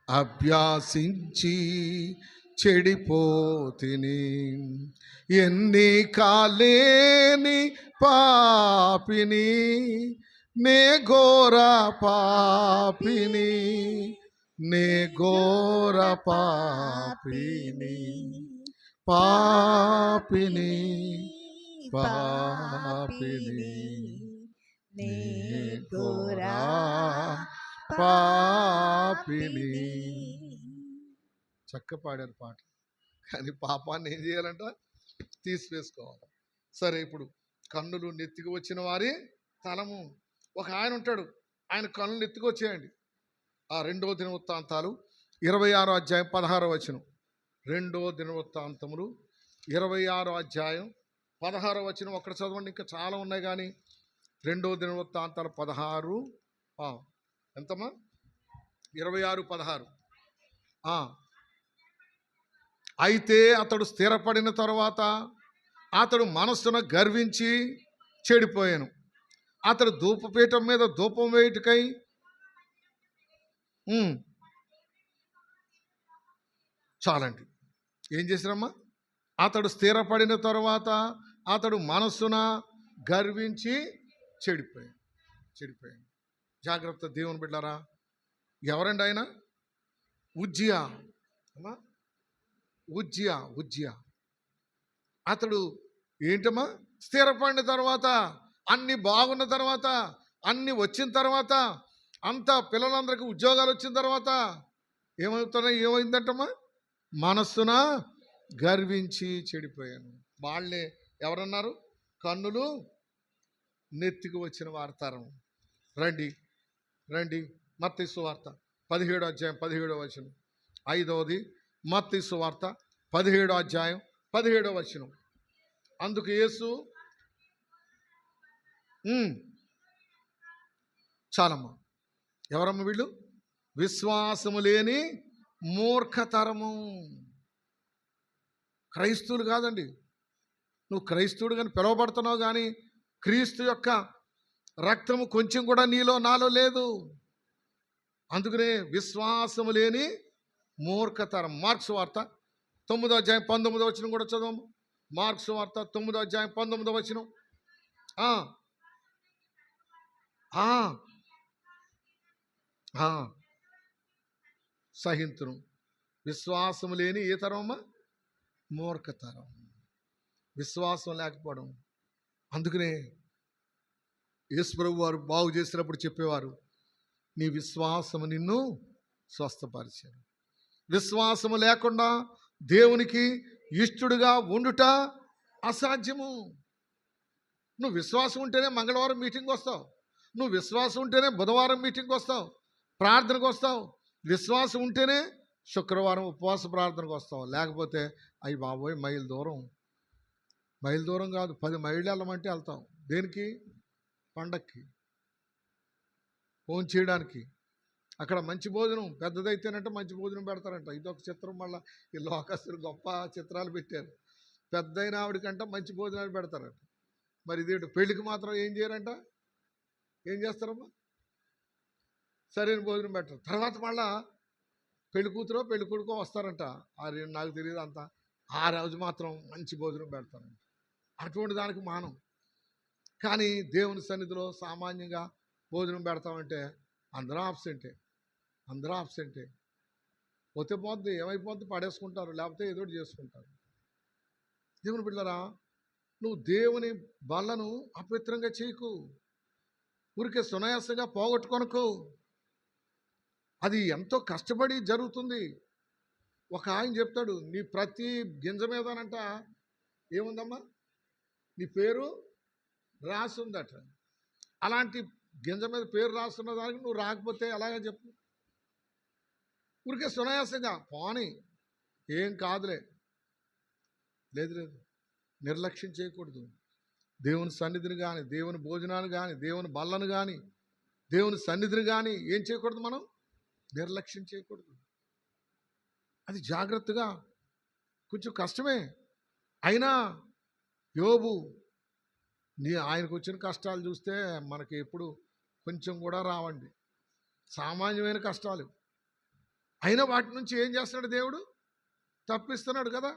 అభ్యాసించి చెడిపోతిని, ఎన్ని కాలేని పాపిని, నే ఘోర పాపిని, నే ఘోర పాపిని, పాపిని పాపిని, నే ఘోర పాపిని. చక్క పాడారు పాట. కానీ పాపాన్ని ఏం చేయాలంట? తీసివేసుకోవాలి. సరే, ఇప్పుడు కన్నులు నెత్తికి వచ్చిన వారి తలము. ఒక ఆయన ఉంటాడు, ఆయన కన్నులు నెత్తికి వచ్చేయండి. 2వ దినవృత్తాంతాలు 26వ అధ్యాయం 16వ వచనం. 2వ దినవృత్తాంతములు 26వ అధ్యాయం 16వ వచనం ఒక్కడ చదవండి. ఇంకా చాలా ఉన్నాయి కానీ 2వ దినవృత్తాంతాలు 16 ఎంతమ్మా? 26:16. అయితే అతడు స్థిరపడిన తరువాత అతడు మనస్సున గర్వించి చెడిపోయాను. అతడు ధూపపీఠం మీద ధూపం వేయుటకై చాలండి. ఏం చేశారమ్మా? అతడు స్థిరపడిన తరువాత అతడు మనస్సున గర్వించి చెడిపోయాను. జాగ్రత్త దేవుని బిడ్డారా. ఎవరండి ఆయన? ఉజ్జియా. అమ్మా, ఉజ్జియా. అతడు ఏంటమ్మా? స్థిరపడిన తర్వాత, అన్ని బాగున్న తర్వాత, అన్ని వచ్చిన తర్వాత, అంతా పిల్లలందరికీ ఉద్యోగాలు వచ్చిన తర్వాత ఏమైందంటమ్మా? మనస్సున గర్వించి చెడిపోయాను. వాళ్ళే ఎవరన్నారు? కన్నులు నెత్తికి వచ్చిన వార్తారం. రండి మత్తయి సువార్త 17వ అధ్యాయం 17వ వచనం. 5వది మత్తయి సువార్త 17వ అధ్యాయం 17వ వచనం. అందుకు యేసు చాలమ్మా. ఎవరమ్మ వీళ్ళు? విశ్వాసము లేని మూర్ఖతరము. క్రైస్తవులు కాదండి. నువ్వు క్రైస్తవుడు కానీ పిలువబడుతున్నావు, కానీ క్రీస్తు యొక్క రక్తము కొంచెం కూడా నీలో నాలో లేదు. అందుకనే విశ్వాసము లేని మూర్ఖతరం. మార్క్స్ వార్త 9వ అధ్యాయం 19వ వచనం కూడా చదవము. మార్క్స్ వార్త 9వ అధ్యాయం 19వ వచనం. సహింతును. విశ్వాసము లేని ఏ తరమమ్మా? మూర్ఖతరం. విశ్వాసం లేకపోవడం. అందుకనే యేసు ప్రభువు వారు బాగు చేసినప్పుడు చెప్పేవారు, నీ విశ్వాసము నిన్ను స్వస్థపరిచాను. విశ్వాసము లేకుండా దేవునికి ఇష్టడుగా ఉండుట అసాధ్యము. నువ్వు విశ్వాసం ఉంటేనే మంగళవారం మీటింగ్కి వస్తావు, నువ్వు విశ్వాసం ఉంటేనే బుధవారం మీటింగ్కి వస్తావు, ప్రార్థనకు వస్తావు. విశ్వాసం ఉంటేనే శుక్రవారం ఉపవాస ప్రార్థనకు వస్తావు. లేకపోతే అయ్యి బాబోయ్ మైలు దూరం కాదు, 10 మైళ్ళు వెళ్ళమంటే వెళ్తాం. దేనికి? పండక్కి, ఫోన్ చేయడానికి. అక్కడ మంచి భోజనం పెద్దదైతేనంటే మంచి భోజనం పెడతారంట. ఇదొక చిత్రం. మళ్ళీ ఈ లోకస్తులు గొప్ప చిత్రాలు పెట్టారు. పెద్దయిన ఆవిడకంట మంచి భోజనాలు పెడతారంట. మరి ఇదేంటి? పెళ్ళికి మాత్రం ఏం చేయరంట? ఏం చేస్తారమ్మా? సరైన భోజనం పెట్టరు. తర్వాత మళ్ళా పెళ్లి కూతురో పెళ్లి కొడుకో వస్తారంట. నాకు తెలియదు అంత. ఆ రోజు మాత్రం మంచి భోజనం పెడతారంట. అటువంటి దానికి మానం. కానీ దేవుని సన్నిధిలో సామాన్యంగా భోజనం పెడతామంటే అందరూ ఆబ్సెంటే. అందరూ ఆబ్సెంటే. పోతే పోద్ది, ఏమైపోద్ది, పడేసుకుంటారు, లేకపోతే ఏదో ఒకటి చేసుకుంటారు. దేవుని బిడ్డలారా, నువ్వు దేవుని బల్లను అపవిత్రంగా చేయకు. ఊరికే సునాయాసంగా పోగొట్టుకొనకు. అది ఎంతో కష్టపడి జరుగుతుంది. ఒక ఆయన చెప్తాడు, నీ ప్రతి గింజ మీదనంట ఏముందమ్మా, నీ పేరు రాసుందట. అలాంటి గింజ మీద పేరు రాస్తున్న దానికి నువ్వు రాకపోతే ఎలాగ చెప్పు? ఊరికే సునాయాసంగా పోనీ, ఏం కాదులే. లేదు లేదు, నిర్లక్ష్యం చేయకూడదు. దేవుని సన్నిధిని కానీ, దేవుని భోజనాన్ని కానీ, దేవుని బల్లను కానీ, దేవుని సన్నిధిని కానీ ఏం చేయకూడదు? మనం నిర్లక్ష్యం చేయకూడదు. అది జాగ్రత్తగా, కొంచెం కష్టమే అయినా యోబు ఆయనకు వచ్చిన కష్టాలు చూస్తే మనకి ఎప్పుడు కొంచెం కూడా రావండి. సామాన్యమైన కష్టాలు అయినా వాటి నుంచి ఏం చేస్తున్నాడు? దేవుడు తప్పిస్తున్నాడు కదా.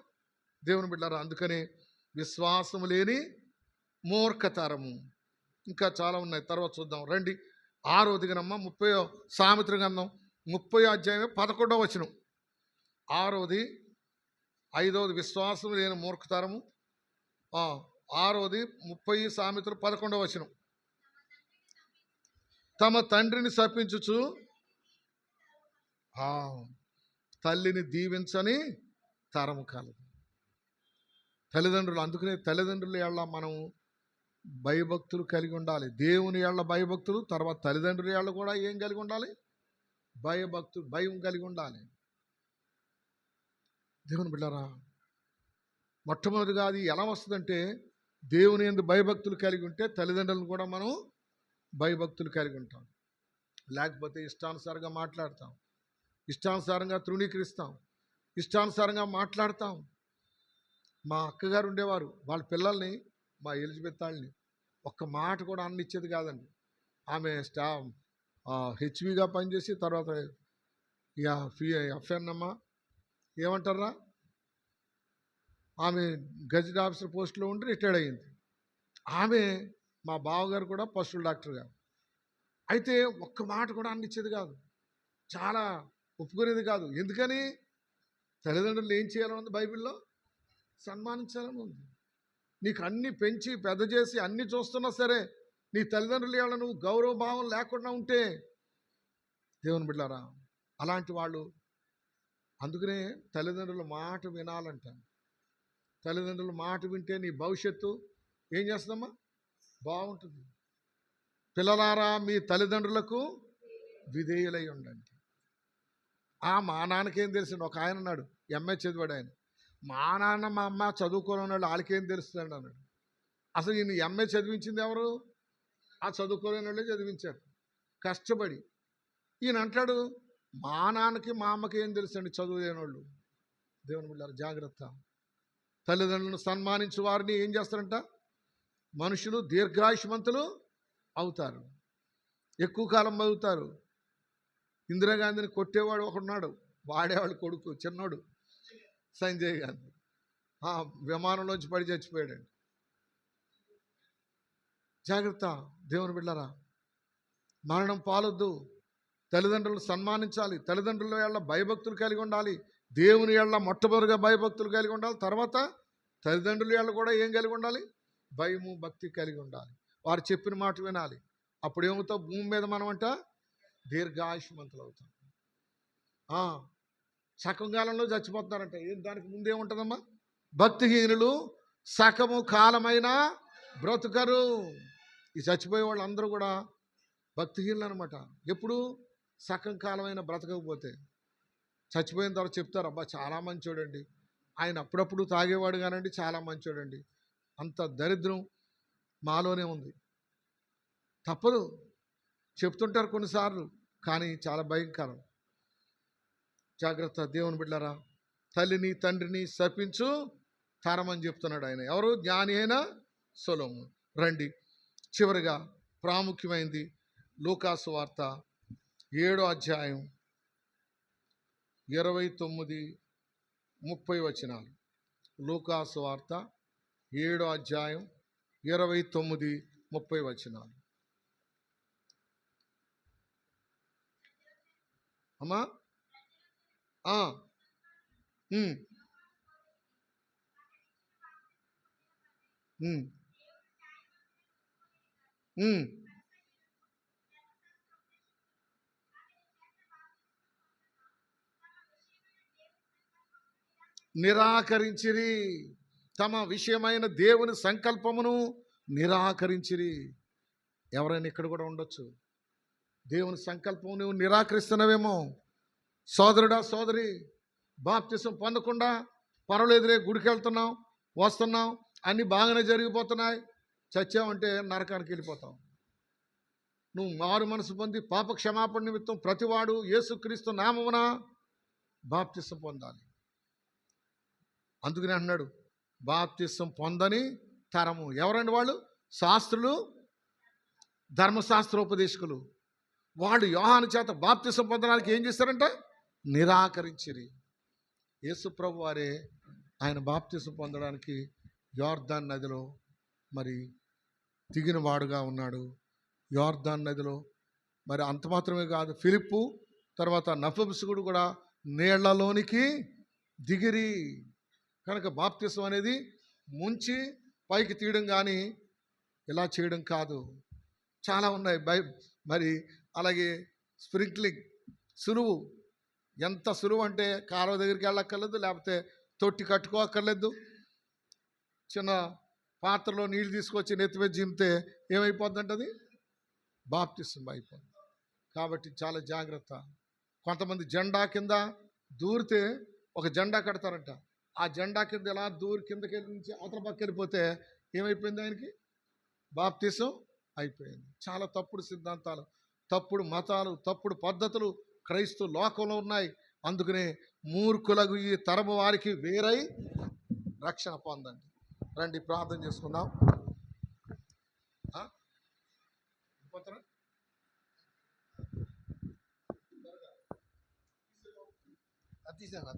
దేవుని బిడ్డలారా, అందుకనే విశ్వాసము లేని మూర్ఖతరము. ఇంకా చాలా ఉన్నాయి, తర్వాత చూద్దాం రండి. 6వ దినమ్మ 30 సామెతల గ్రంథం 30 అధ్యాయం 11వ వచనం. 6వది, 5వది విశ్వాసం లేని మూర్ఖతరము, 6వది 30 సామెతలు 11వ వచనం. తమ తండ్రిని శపించుచు తల్లిని దీవించని తరము కలదు. తల్లిదండ్రులు, అందుకనే తల్లిదండ్రుల ఏళ్ళ మనం భయభక్తులు కలిగి ఉండాలి. దేవుని ఏళ్ళ భయభక్తులు, తర్వాత తల్లిదండ్రుల ఏళ్ళ కూడా ఏం కలిగి ఉండాలి? భయం కలిగి ఉండాలి. దేవుని బిడ్డలారా, మొట్టమొదటిగా అది ఎలా వస్తుందంటే దేవుని యందు భయభక్తులు కలిగి ఉంటే తల్లిదండ్రులను కూడా మనం భయభక్తులు కలిగి ఉంటాం. లేకపోతే ఇష్టానుసారంగా మాట్లాడతాం, ఇష్టానుసారంగా తృణీకరిస్తాం, ఇష్టానుసారంగా మాట్లాడతాం. మా అక్కగారు ఉండేవారు, వాళ్ళ పిల్లల్ని, మా ఎలిజబెత్ వాళ్ళని ఒక్క మాట కూడా అన్నిచ్చేది కాదండి. ఆమె హెచ్విగా పనిచేసి తర్వాత ఎఫ్ఎన్ ఏమంటారా, ఆమె గజెట్ ఆఫీసర్ పోస్టులో ఉండి రిటైర్డ్ అయ్యింది. ఆమె మా బావగారు కూడా పశువుల డాక్టర్ గారు. అయితే ఒక్క మాట కూడా అన్నిచ్చేది కాదు, చాలా ఒప్పుకునేది కాదు. ఎందుకని? తల్లిదండ్రులు ఏం చేయాలని ఉంది బైబిల్లో? సన్మానించాలని ఉంది. నీకు అన్ని పెంచి పెద్ద చేసి అన్ని చూస్తున్నా సరే నీ తల్లిదండ్రులు ఏమైనా నువ్వు గౌరవ భావం లేకుండా ఉంటే, దేవుని బిడ్డలారా, అలాంటి వాళ్ళు, అందుకనే తల్లిదండ్రుల మాట వినాలంట. తల్లిదండ్రుల మాట వింటే నీ భవిష్యత్తు ఏం చేస్తుందమ్మా? బాగుంటుంది. పిల్లలారా, మీ తల్లిదండ్రులకు విధేయులై ఉండండి. మా నాన్నకేం తెలిసింది? ఒక ఆయన అన్నాడు, ఎంఏ చదివాడు ఆయన. మా నాన్న మా అమ్మ చదువుకోని ఉన్నాడు, వాళ్ళకేం తెలుస్తుందండి అన్నాడు. అసలు ఈయన ఎంఏ చదివించింది ఎవరు? ఆ చదువుకోలేని వాళ్ళే చదివించారు కష్టపడి. ఈయన అంటాడు, మా నాన్నకి మా అమ్మకి ఏం తెలుసండి చదువు లేని వాళ్ళు. దేవుని బిడ్డలారా, జాగ్రత్త. తల్లిదండ్రులను సన్మానించు వారిని ఏం చేస్తారంట? మనుషులు దీర్ఘాయుష్మంతులు అవుతారు, ఎక్కువ కాలం బతుకుతారు. ఇందిరాగాంధీని కొట్టేవాడు ఒకడున్నాడు, వాడేవాడు కొడుకు చిన్నోడు సంజయ్ గాంధీ, విమానంలోంచి పడి చచ్చిపోయాడండి. జాగ్రత్త దేవుని బిడ్డలారా, మరణం పాలొద్దు. తల్లిదండ్రులను సన్మానించాలి, తల్లిదండ్రుల ఏళ్ళ భయభక్తులు కలిగి ఉండాలి. దేవుని ఏళ్ళ మొట్టమొదటిగా భయభక్తులు కలిగి ఉండాలి. తర్వాత తల్లిదండ్రుల ఏళ్ళ కూడా ఏం కలిగి ఉండాలి? భయము భక్తి కలిగి ఉండాలి. వారు చెప్పిన మాట వినాలి. అప్పుడు ఏమవుతావు? భూమి మీద మనం అంట దీర్ఘాయుష్మంతులు అవుతాం. సగం కాలంలో చచ్చిపోతున్నారంట. దానికి ముందేముంటుందమ్మా? భక్తిహీనులు సగము కాలమైన బ్రతుకరు. ఈ చచ్చిపోయే వాళ్ళు అందరూ కూడా భక్తిహీనులు అనమాట. ఎప్పుడు? సగం కాలమైన బ్రతకకపోతే. చచ్చిపోయిన తర్వాత చెప్తారు, అబ్బా చాలా మంచోడండి, ఆయన అప్పుడప్పుడు తాగేవాడు కానండి, చాలా మంచోడండి. అంత దరిద్రం మాలోనే ఉంది. తప్పదు, చెప్తుంటారు కొన్నిసార్లు, కానీ చాలా భయంకరం. జాగ్రత్త దేవుని బిడ్డలారా, తల్లిని తండ్రిని శపించు తరమని చెప్తున్నాడు ఆయన. ఎవరు? జ్ఞాని అయిన సొలొమోను. రండి, చివరిగా ప్రాముఖ్యమైనది లూకాసు వార్త 7వ అధ్యాయం 29-30 వచనాలు. లూకాసు వార్త 7వ అధ్యాయం 29-30 వచనాలు. అమ్మా ఆ, ఉమ్, ఉమ్, ఉమ్. నిరాకరించిరి, తమ విషయమైన దేవుని సంకల్పమును నిరాకరించిరి. ఎవరైనా ఇక్కడ కూడా ఉండొచ్చు. దేవుని సంకల్పం నువ్వు నిరాకరిస్తున్నావేమో. సోదరుడా, సోదరి, బాప్తిసం పొందకుండా పర్వాలేదులే, గుడికి వెళ్తున్నాం, వస్తున్నాం, అన్నీ బాగానే జరిగిపోతున్నాయి, చచ్చావంటే నరకానికి వెళ్ళిపోతాం. నువ్వు మారు మనసు పొంది పాప క్షమాపణ నిమిత్తం ప్రతివాడు యేసుక్రీస్తు నామమున బాప్తిసం పొందాలి. అందుకనే అన్నాడు, బాప్తిసం పొందని తరము. ఎవరండి వాళ్ళు? శాస్త్రులు, ధర్మశాస్త్రోపదేశకులు. వాళ్ళు యోహాను చేత బాప్తిసం పొందడానికి ఏం చేశారంట? నిరాకరించిరి. యేసు ప్రభు వారే ఆయన బాప్తిసం పొందడానికి యోర్దాన్ నదిలో మరి దిగిన వాడుగా ఉన్నాడు. యోర్దాన్ నదిలో మరి అంత మాత్రమే కాదు, ఫిలిప్పు తర్వాత నపుంసకుడు కూడా నీళ్లలోనికి దిగిరి. కనుక బాప్తిసం అనేది ముంచి పైకి తీయడం కానీ ఇలా చేయడం కాదు. చాలా ఉన్నాయి. మరి అలాగే స్ప్రింక్లింగ్, సులువు. ఎంత సులువు అంటే కాలువ దగ్గరికి వెళ్ళక్కర్లేదు, లేకపోతే తొట్టి కట్టుకోక్కర్లేదు. చిన్న పాత్రలో నీళ్ళు తీసుకొచ్చి నెత్తిమీద జిమ్మితే ఏమైపోద్దంటే అది బాప్తిసం అయిపోద్ది. కాబట్టి చాలా జాగ్రత్త. కొంతమంది జెండా కింద దూరితే ఒక జెండా కడతారంట. ఆ జెండా కింద ఎలా దూరి కిందకి నుంచి అవతల పక్క వెళ్ళిపోతే ఏమైపోయింది? ఆయనకి బాప్తిసం అయిపోయింది. చాలా తప్పుడు సిద్ధాంతాలు, తప్పుడు మతాలు, తప్పుడు పద్ధతులు క్రైస్తవ లోకంలో ఉన్నాయి. అందుకనే మూర్ఖులకు ఈ తరము వారికి వేరై రక్షణ పొందండి. రండి ప్రార్థన చేసుకుందాం. అతీసాను